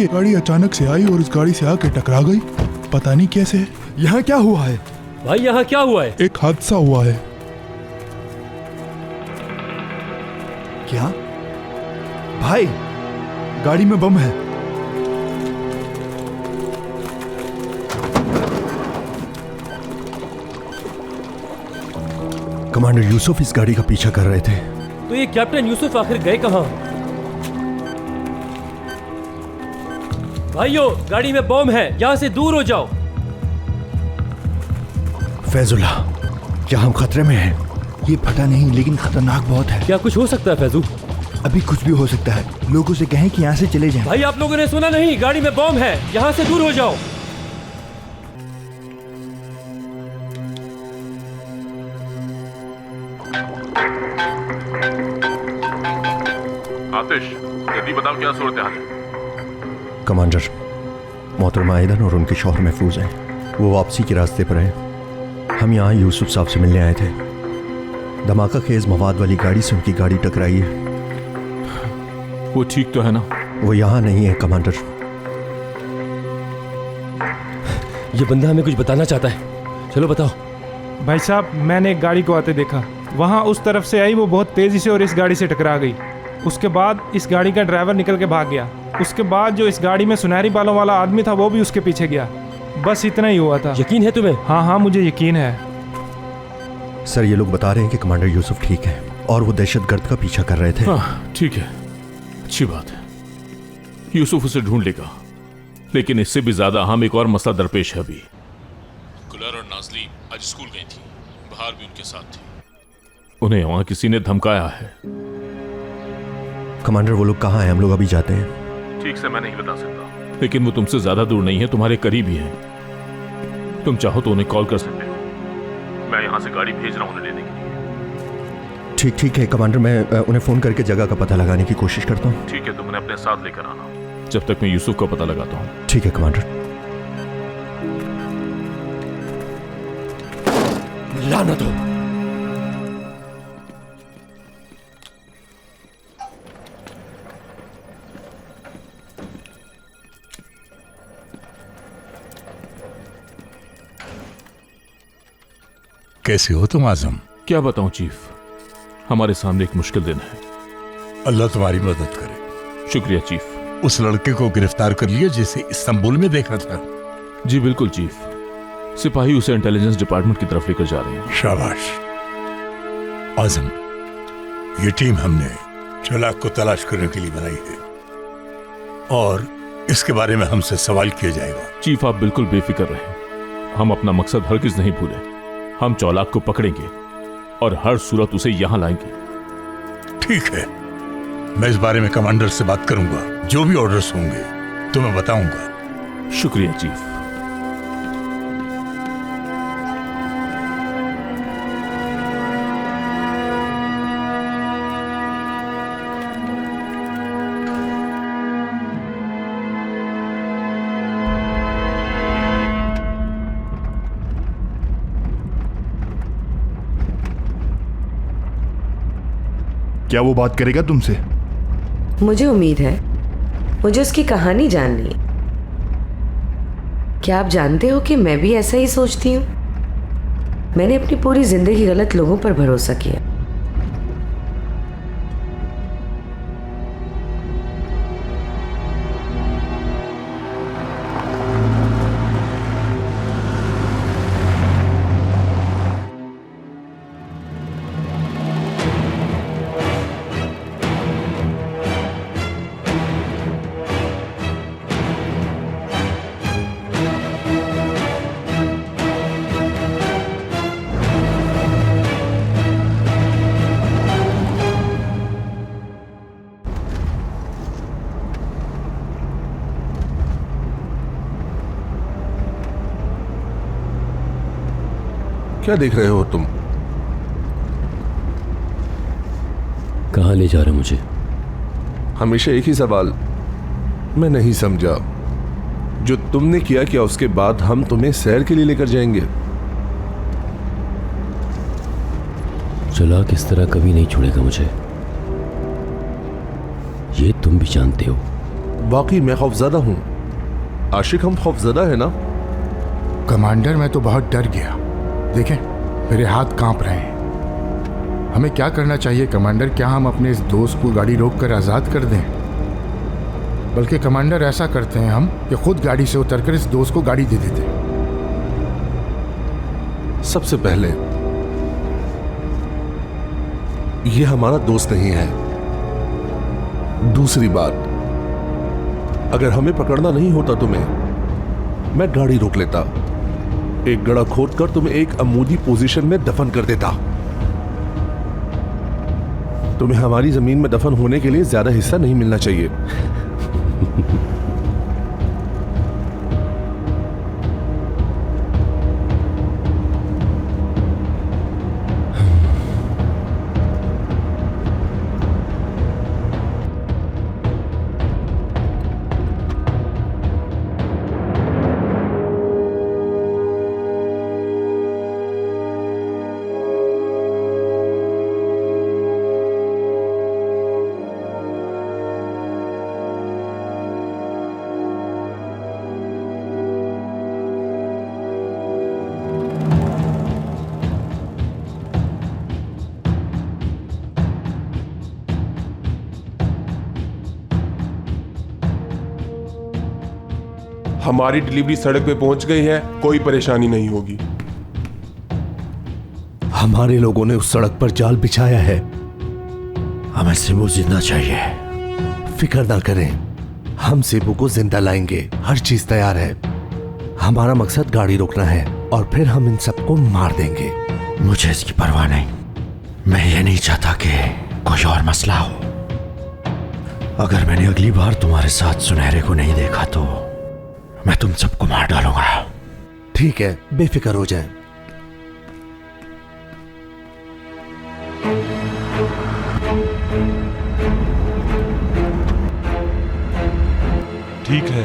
ये गाड़ी अचानक से आई और इस गाड़ी से आके टकरा गई। पता नहीं कैसे। यहाँ क्या हुआ है भाई? यहाँ क्या हुआ है? एक हादसा हुआ है। क्या भाई? गाड़ी में बम है। कमांडर यूसुफ इस गाड़ी का पीछा कर रहे थे। तो ये कैप्टन यूसुफ आखिर गए कहाँ? भाइयों, गाड़ी में बम है, यहाँ से दूर हो जाओ। फैजुल्ला, क्या हम खतरे में हैं? ये पता नहीं, लेकिन खतरनाक बहुत है। क्या कुछ हो सकता है फैजू? अभी कुछ भी हो सकता है। लोगों से कहें कि यहाँ से चले जाएं। भाई आप लोगों ने सुना नहीं? गाड़ी में बम है, यहाँ से दूर हो जाओ। आतिश, जल्दी बताओ क्या सूरत हाल है? कमांडर, मोहतरमा आयदन और उनके शौहर महफूज हैं। वो वापसी के रास्ते पर हैं। हम यहाँ यूसुफ साहब से मिलने आए थे। धमाका खेज मवाद वाली गाड़ी से उनकी गाड़ी टकराई है। वो ठीक तो है ना? वो यहाँ नहीं है कमांडर। ये बंदा हमें कुछ बताना चाहता है। चलो बताओ। भाई साहब, मैंने एक गाड़ी को आते देखा। वहाँ उस तरफ से आई, वो बहुत तेज़ी से और इस गाड़ी से टकरा गई। उसके बाद इस गाड़ी का ड्राइवर निकल के भाग गया। उसके बाद जो इस गाड़ी में सुनहरी बालों वाला आदमी था वो भी उसके पीछे गया। बस इतना ही हुआ था। यकीन है तुम्हें? हाँ हाँ, मुझे यकीन है। सर, ये लोग बता रहे हैं कि कमांडर यूसुफ ठीक है और वो दहशतगर्द का पीछा कर रहे थे। हाँ, ठीक है, अच्छी बात है। यूसुफ उसे ढूंढ लेगा, लेकिन इससे भी ज्यादा हम एक और मसला दरपेश है अभी। गुलर और नाजली आज स्कूल गई थी, बाहर भी उनके साथ थी। उन्हें वहां किसी ने धमकाया है। कमांडर, वो लोग कहाँ हैं? हम लोग अभी जाते हैं। ठीक से मैं नहीं बता सकता, लेकिन वो तुमसे ज्यादा दूर नहीं है, तुम्हारे करीब ही है। तुम चाहो तो उन्हें कॉल कर सकते हो। मैं यहाँ से गाड़ी भेज रहा हूँ उन्हें लेने के लिए। ठीक है कमांडर, मैं उन्हें फ़ोन करके जगह का पता लगाने की कोशिश करता हूँ। ठीक है, तुम उन्हें अपने साथ लेकर आना जब तक मैं यूसुफ का पता लगाता हूँ। ठीक है कमांडर। लानत हो। कैसे हो तुम आजम? क्या बताऊं चीफ, हमारे सामने एक मुश्किल दिन है। अल्लाह तुम्हारी मदद करे। शुक्रिया चीफ। उस लड़के को गिरफ्तार कर लिया जिसे इस्तांबुल में देखा था। जी बिल्कुल चीफ, सिपाही उसे इंटेलिजेंस डिपार्टमेंट की तरफ लेकर जा रहे हैं। शाबाश आजम, ये टीम हमने चलाक को तलाश करने के लिए बनाई है और इसके बारे में हमसे सवाल किया जाएगा। चीफ आप बिल्कुल बेफिक्र रहें, हम अपना मकसद हरगिज नहीं भूले। हम चौलाक को पकड़ेंगे और हर सूरत उसे यहां लाएंगे। ठीक है, मैं इस बारे में कमांडर से बात करूंगा। जो भी ऑर्डर्स होंगे तो मैं बताऊंगा। शुक्रिया चीफ। क्या वो बात करेगा तुमसे? मुझे उम्मीद है। मुझे उसकी कहानी जाननी है। क्या आप जानते हो कि मैं भी ऐसा ही सोचती हूँ? मैंने अपनी पूरी जिंदगी गलत लोगों पर भरोसा किया। क्या देख रहे हो तुम? कहाँ ले जा रहे हो मुझे? हमेशा एक ही सवाल मैं नहीं समझा। जो तुमने किया उसके बाद हम तुम्हें सैर के लिए लेकर जाएंगे। चला किस तरह कभी नहीं छोड़ेगा मुझे, ये तुम भी जानते हो। वाकई मैं खौफजदा हूँ। आशिक, हम खौफजदा है ना? कमांडर, मैं तो बहुत डर गया। देखें, मेरे हाथ कांप रहे हैं। हमें क्या करना चाहिए कमांडर? क्या हम अपने इस दोस्त को गाड़ी रोककर आज़ाद कर दें? बल्कि कमांडर, ऐसा करते हैं हम कि खुद गाड़ी से उतरकर इस दोस्त को गाड़ी दे देते हैं। सबसे पहले, ये हमारा दोस्त नहीं है। दूसरी बात, अगर हमें पकड़ना नहीं होता तुम्हें, मैं गाड़ी रोक लेता, एक गड्ढा खोदकर तुम्हें एक अमूदी पोजीशन में दफन कर देता। तुम्हें हमारी जमीन में दफन होने के लिए ज्यादा हिस्सा नहीं मिलना चाहिए। हमारी डिलीवरी सड़क पे पहुंच गई है, कोई परेशानी नहीं होगी। हमारे लोगों ने उस सड़क पर जाल बिछाया है। हमें सिबू जिंदा चाहिए। फिक्र ना करें, हम सिबू को जिंदा लाएंगे। हर चीज तैयार है। हमारा मकसद गाड़ी रोकना है और फिर हम इन सबको मार देंगे। मुझे इसकी परवाह नहीं। मैं ये नहीं चाहता कि कोई और मसला हो। अगर मैंने अगली बार तुम्हारे साथ सुनहरे को नहीं देखा तो मैं तुम सबको मार डालूंगा। ठीक है, बेफिक्र हो जाए। ठीक है,